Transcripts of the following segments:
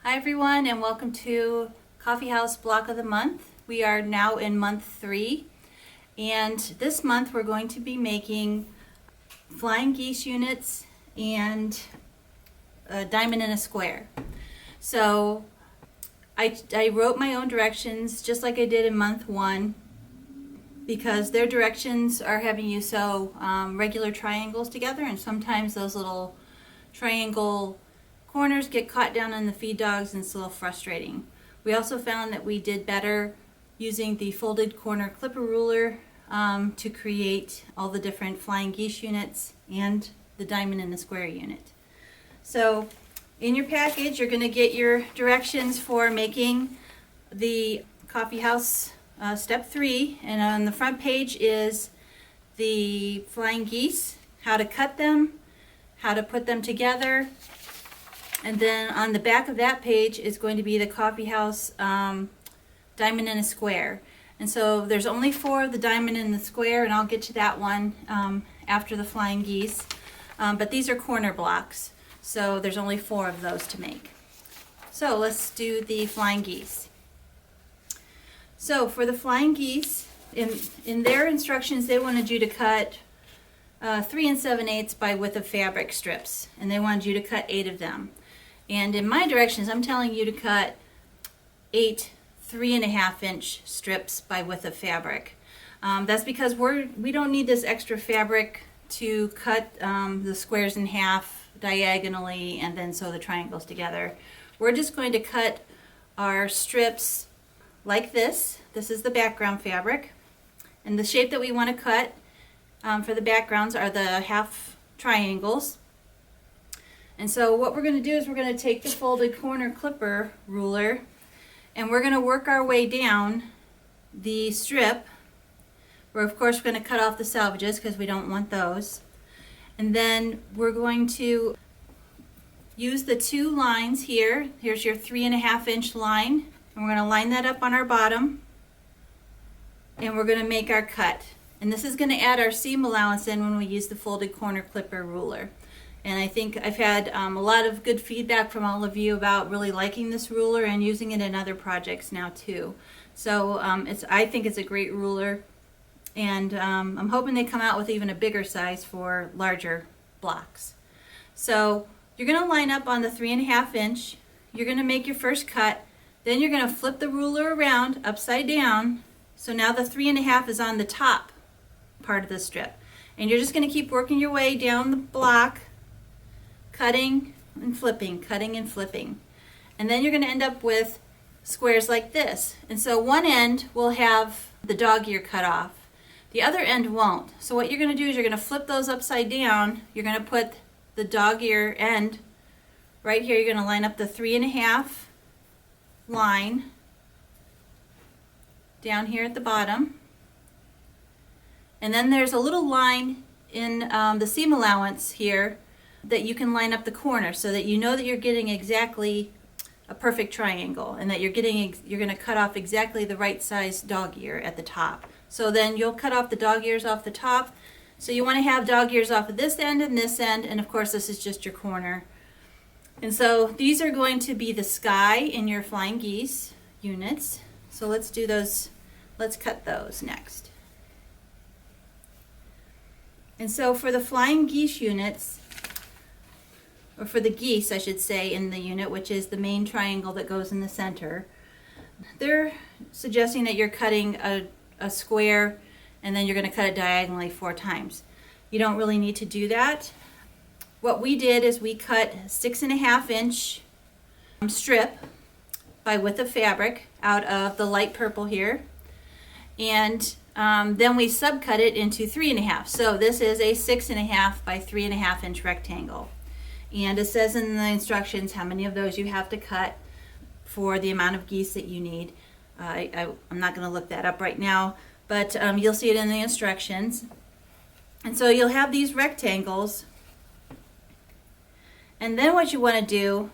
Hi everyone, and welcome to Coffee House Block of the Month. We are now in month 3, and this month we're going to be making flying geese units and a diamond and a square. So I wrote my own directions just like I did in month 1, because their directions are having you sew regular triangles together, and sometimes those little triangle corners get caught down on the feed dogs and it's a little frustrating. We also found that we did better using the folded corner clipper ruler to create all the different flying geese units and the diamond and the square unit. So in your package you're going to get your directions for making the coffee house step 3, and on the front page is the flying geese, how to cut them, how to put them together. And then on the back of that page is going to be the coffee house diamond and a square. And so there's only 4 of the diamond and the square, and I'll get to that one after the flying geese. But these are corner blocks, so there's only 4 of those to make. So let's do the flying geese. So for the flying geese, in their instructions they wanted you to cut 3 7/8 by width of fabric strips, and they wanted you to cut 8 of them. And in my directions, I'm telling you to cut 8 3.5-inch strips by width of fabric. That's because we don't need this extra fabric to cut the squares in half diagonally and then sew the triangles together. We're just going to cut our strips like this. This is the background fabric, and the shape that we want to cut for the backgrounds are the half triangles. And so what we're going to do is we're going to take the folded corner clipper ruler and we're going to work our way down the strip. We're of course going to cut off the salvages because we don't want those. And then we're going to use the 2 lines here. Here's your 3.5-inch line, and we're going to line that up on our bottom, and we're going to make our cut. And this is going to add our seam allowance in when we use the folded corner clipper ruler. And I think I've had a lot of good feedback from all of you about really liking this ruler and using it in other projects now too. So I think it's a great ruler, and I'm hoping they come out with even a bigger size for larger blocks. So you're going to line up on the 3.5-inch. You're going to make your first cut. Then you're going to flip the ruler around upside down. So now the 3.5 is on the top part of the strip. And you're just going to keep working your way down the block, cutting and flipping, cutting and flipping. And then you're going to end up with squares like this. And so one end will have the dog ear cut off. The other end won't. So what you're going to do is you're going to flip those upside down. You're going to put the dog ear end right here. You're going to line up the 3.5 line down here at the bottom. And then there's a little line in the seam allowance here that you can line up the corner so that you know that you're getting exactly a perfect triangle, and that you're going to cut off exactly the right size dog ear at the top. So then you'll cut off the dog ears off the top. So you want to have dog ears off of this end, and of course this is just your corner. And so these are going to be the sky in your flying geese units. So let's do those. Let's cut those next. And so for the flying geese units, or for the geese I should say, in the unit, which is the main triangle that goes in the center, they're suggesting that you're cutting a square and then you're going to cut it diagonally 4 times. You don't really need to do that. What we did is we cut 6.5-inch strip by width of fabric out of the light purple here, and then we subcut it into 3.5. So this is a 6.5 by 3.5-inch rectangle. And it says in the instructions how many of those you have to cut for the amount of geese that you need. I'm not going to look that up right now, but you'll see it in the instructions. And so you'll have these rectangles, and then what you want to do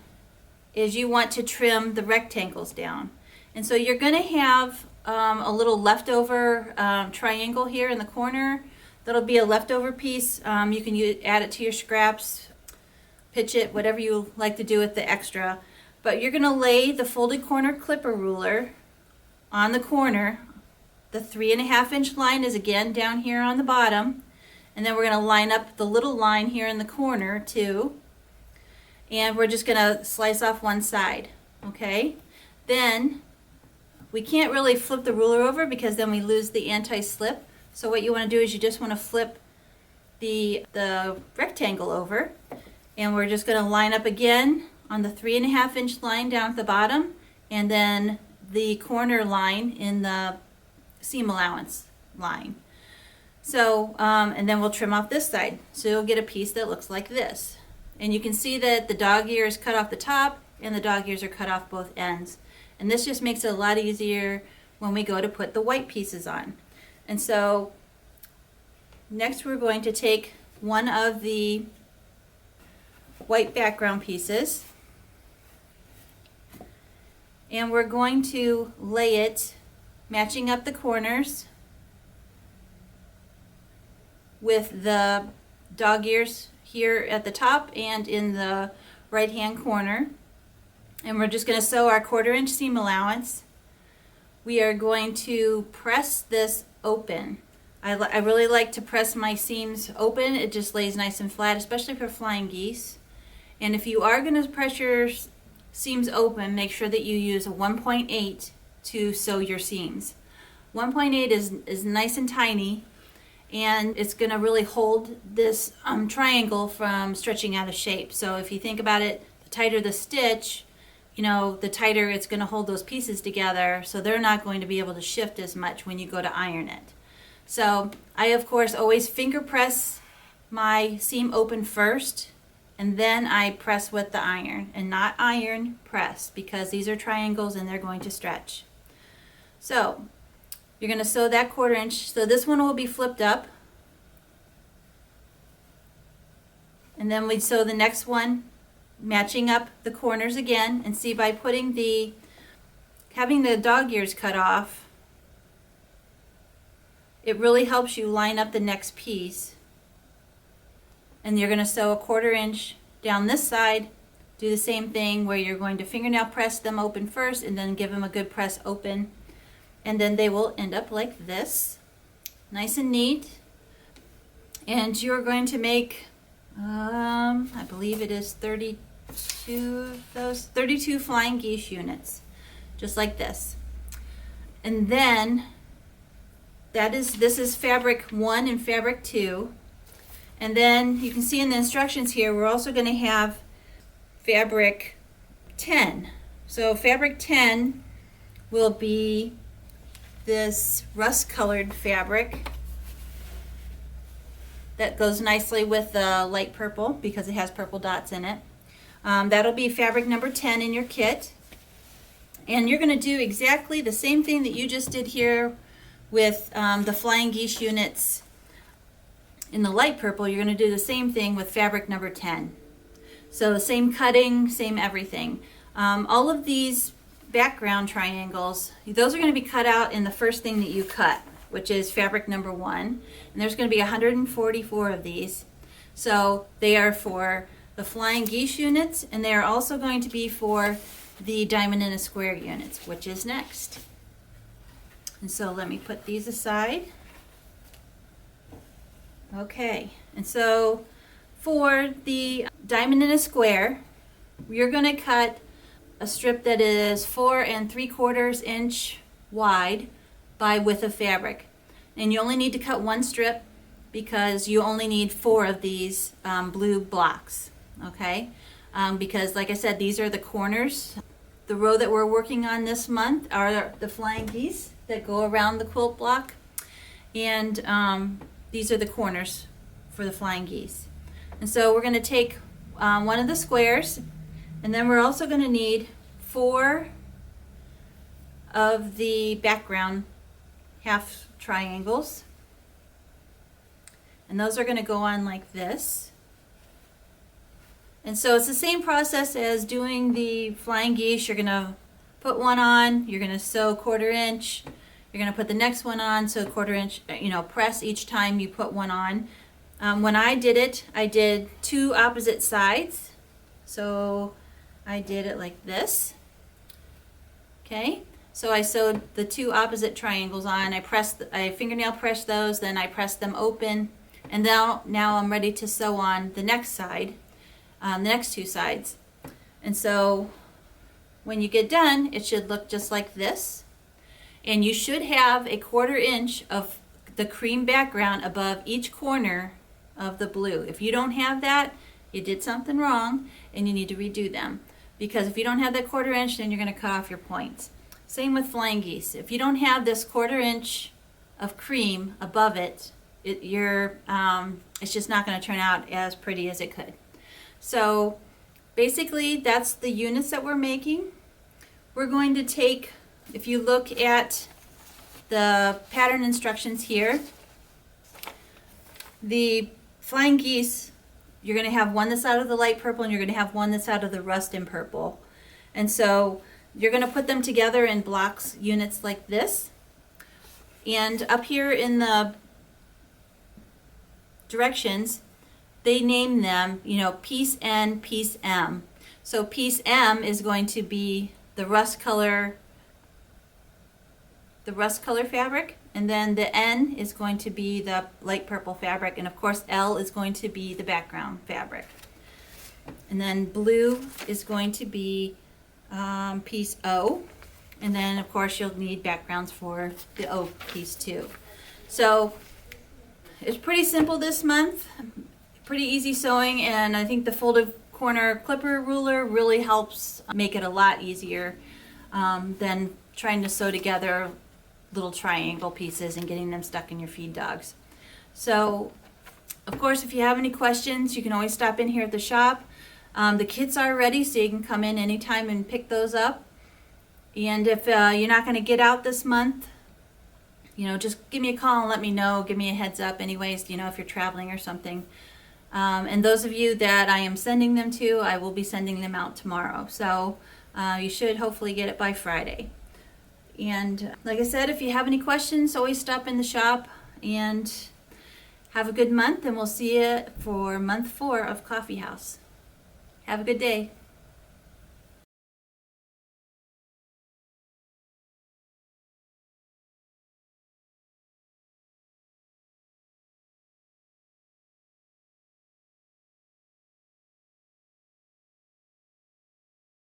is you want to trim the rectangles down. And so you're going to have a little leftover triangle here in the corner. That'll be a leftover piece. You can add it to your scraps, pitch it, whatever you like to do with the extra. But you're gonna lay the folded corner clipper ruler on the corner. The 3.5-inch line is again down here on the bottom. And then we're gonna line up the little line here in the corner too. And we're just gonna slice off one side, okay? Then we can't really flip the ruler over because then we lose the anti-slip. So what you wanna do is you just wanna flip the rectangle over, and we're just gonna line up again on the 3.5-inch line down at the bottom, and then the corner line in the seam allowance line. So, and then we'll trim off this side. So you'll get a piece that looks like this. And you can see that the dog ear is cut off the top and the dog ears are cut off both ends. And this just makes it a lot easier when we go to put the white pieces on. And so next we're going to take one of the white background pieces and we're going to lay it matching up the corners with the dog ears here at the top and in the right hand corner. And we're just going to sew our 1/4-inch seam allowance. We are going to press this open. I really like to press my seams open. It just lays nice and flat, especially for flying geese. And if you are going to press your seams open, make sure that you use a 1.8 to sew your seams. 1.8 is nice and tiny, and it's going to really hold this triangle from stretching out of shape. So if you think about it, the tighter the stitch, you know, the tighter it's going to hold those pieces together, so they're not going to be able to shift as much when you go to iron it. So I, of course, always finger press my seam open first, and then I press with the iron, and not iron press, because these are triangles and they're going to stretch. So you're going to sew that 1/4-inch. So this one will be flipped up. And then we sew the next one, matching up the corners again. And see, by putting having the dog ears cut off, it really helps you line up the next piece. And you're going to sew a 1/4-inch down this side. Do the same thing where you're going to fingernail press them open first and then give them a good press open. And then they will end up like this, nice and neat. And you're going to make, I believe it is 32 flying geese units, just like this. And then this is fabric 1 and fabric 2. And then you can see in the instructions here, we're also going to have fabric 10. So fabric 10 will be this rust colored fabric that goes nicely with the light purple because it has purple dots in it. That'll be fabric number 10 in your kit. And you're going to do exactly the same thing that you just did here with the flying geese units in the light purple. You're going to do the same thing with fabric number 10. So the same cutting, same everything. All of these background triangles, those are going to be cut out in the first thing that you cut, which is fabric number 1. And there's going to be 144 of these. So they are for the flying geese units, and they are also going to be for the diamond in a square units, which is next. And so let me put these aside. Okay, and so for the diamond in a square, you're going to cut a strip that is 4 3/4 inch wide by width of fabric. And you only need to cut one strip because you only need 4 of these blue blocks, okay? Because like I said, these are the corners. The row that we're working on this month are the flying geese that go around the quilt block. And these are the corners for the flying geese. And so we're going to take one of the squares, and then we're also going to need 4 of the background half triangles. And those are going to go on like this. And so it's the same process as doing the flying geese. You're going to put one on, you're going to sew 1/4 inch, you're going to put the next one on, so 1/4 inch, press each time you put one on. When I did it, I did 2 opposite sides. So I did it like this. Okay, so I sewed the two opposite triangles on. I fingernail pressed those, then I pressed them open, and now I'm ready to sew on the next side, the next two sides. And so when you get done, it should look just like this. And you should have a 1/4 inch of the cream background above each corner of the blue. If you don't have that, you did something wrong and you need to redo them. Because if you don't have that 1/4 inch, then you're going to cut off your points. Same with flying geese. If you don't have this 1/4 inch of cream above it, it's just not going to turn out as pretty as it could. So basically, that's the units that we're making. We're going to take, if you look at the pattern instructions here, the flying geese, you're going to have one that's out of the light purple and you're going to have one that's out of the rustin purple. And so you're going to put them together in blocks, units like this. And up here in the directions, they name them, piece N, piece M. So piece M is going to be the rust color fabric, and then the N is going to be the light purple fabric, and of course L is going to be the background fabric. And then blue is going to be piece O, and then of course you'll need backgrounds for the O piece too. So it's pretty simple this month, pretty easy sewing, and I think the folded corner clipper ruler really helps make it a lot easier than trying to sew together little triangle pieces and getting them stuck in your feed dogs. So of course, if you have any questions, you can always stop in here at the shop. The kits are ready, so you can come in anytime and pick those up. And if you're not going to get out this month, just give me a call and let me know. Give me a heads up anyways, if you're traveling or something. And those of you that I am sending them to, I will be sending them out tomorrow. So you should hopefully get it by Friday. And like I said, if you have any questions, always stop in the shop, and have a good month, and we'll see you for month 4 of Coffee House. Have a good day.